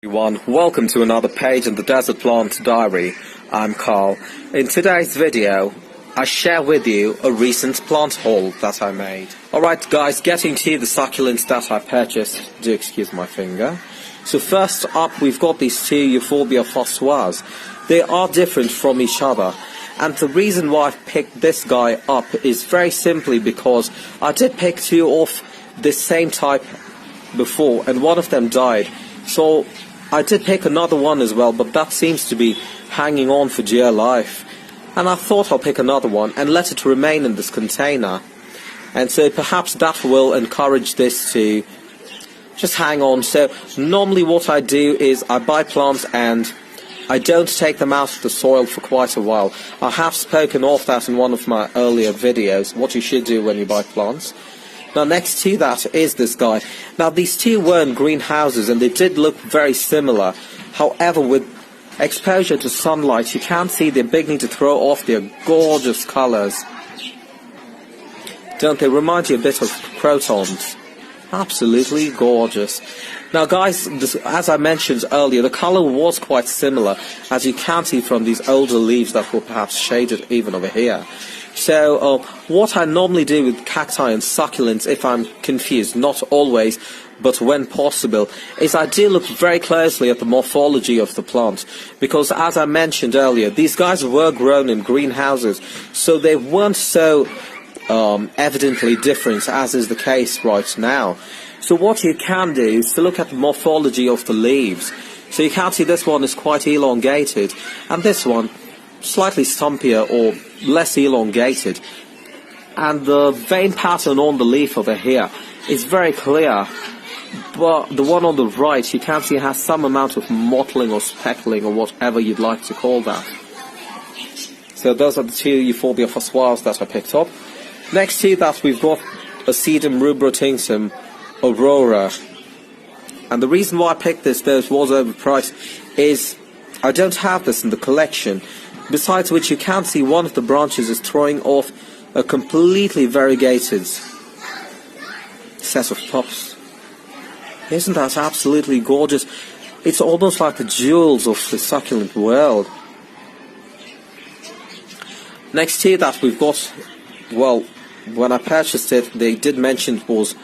Everyone, welcome to another page in the Desert Plant Diary. I'm Carl. In today's video, I share with you a recent plant haul that I made. Alright guys, getting to the succulents that I purchased. Do excuse my finger. So first up, we've got these two Euphorbia fossoirs. They are different from each other. And the reason why I've picked this guy up is very simply because I did pick two off this same type before, and one of them died. So I did pick another one as well, but that seems to be hanging on for dear life. And I thought I'll pick another one and let it remain in this container. And so perhaps that will encourage this to just hang on. So normally what I do is I buy plants and I don't take them out of the soil for quite a while. I have spoken of that in one of my earlier videos, what you should do when you buy plants. Now next to that is this guy. Now these two were in greenhouses and they did look very similar. However, with exposure to sunlight, you can see they're beginning to throw off their gorgeous colours. Don't they remind you a bit of crotons? Absolutely gorgeous. Now guys, as I mentioned earlier, the colour was quite similar, as you can see from these older leaves that were perhaps shaded even over here. So what I normally do with cacti and succulents, if I'm confused, not always, but when possible, is I do look very closely at the morphology of the plant. Because as I mentioned earlier, these guys were grown in greenhouses, so they weren't so evidently different as is the case right now. So what you can do is to look at the morphology of the leaves. So you can see this one is quite elongated, and this one slightly stumpier or less elongated. And the vein pattern on the leaf over here is very clear, but the one on the right you can see has some amount of mottling or speckling or whatever you'd like to call that. So those are the two Euphorbia fossoirs that I picked up. Next to that we've got Sedum rubrotinctum Aurora. And the reason why I picked this, though it was overpriced, is I don't have this in the collection. Besides which you can see one of the branches is throwing off a completely variegated set of pups. Isn't that absolutely gorgeous? It's almost like the jewels of the succulent world. Next to that we've got, well, when I purchased it they did mention it was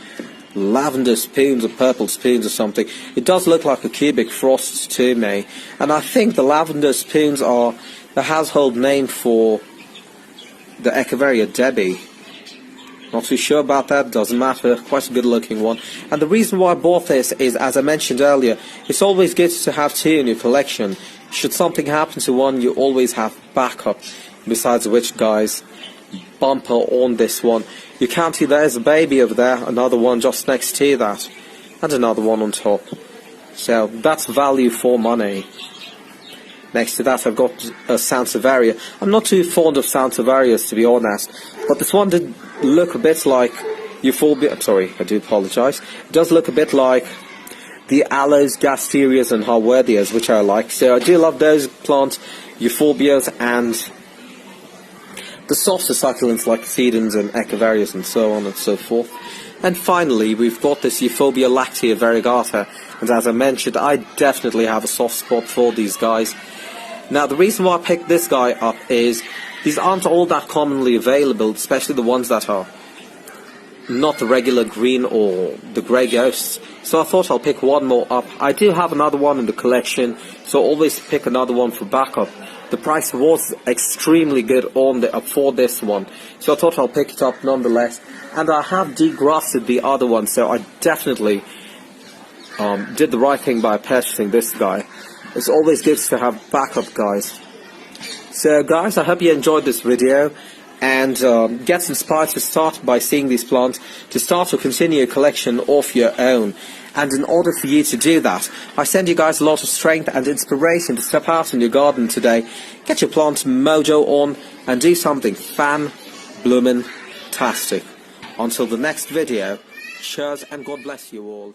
lavender spoons or purple spoons or something. It does look like a cubic frost to me, and I think the lavender spoons are the household name for the Echeveria Debbie. Not too sure about that, doesn't matter, quite a good looking one. And the reason why I bought this is, as I mentioned earlier, it's always good to have two in your collection. Should something happen to one, you always have backup. Besides which, guys, bumper on this one. You can see there's a baby over there, another one just next to that, and another one on top. So that's value for money. Next to that I've got a Sansevieria. I'm not too fond of Sansevierias, to be honest, but this one did look a bit like Euphorbia. I'm sorry, I do apologise. It does look a bit like the Aloes, Gasterias and Harworthias, which I like. So I do love those plants, Euphorbias, and the softer succulents like sedums and echeverias and so on and so forth. And finally we've got this Euphorbia lactea variegata, and as I mentioned, I definitely have a soft spot for these guys. Now the reason why I picked this guy up is these aren't all that commonly available, especially the ones that are not the regular green or the grey ghosts. So I thought I'll pick one more up. I do have another one in the collection, so always pick another one for backup. The price was extremely good on for this one, so I thought I'll pick it up nonetheless. And I have degrafted the other one, so I definitely did the right thing by purchasing this guy. It's always good to have backup, guys. So guys, I hope you enjoyed this video, and get inspired to start by seeing these plants, to start or continue a collection of your own. And in order for you to do that, I send you guys a lot of strength and inspiration to step out in your garden today, get your plant mojo on, and do something fan-bloomin'-tastic. Until the next video, cheers and God bless you all.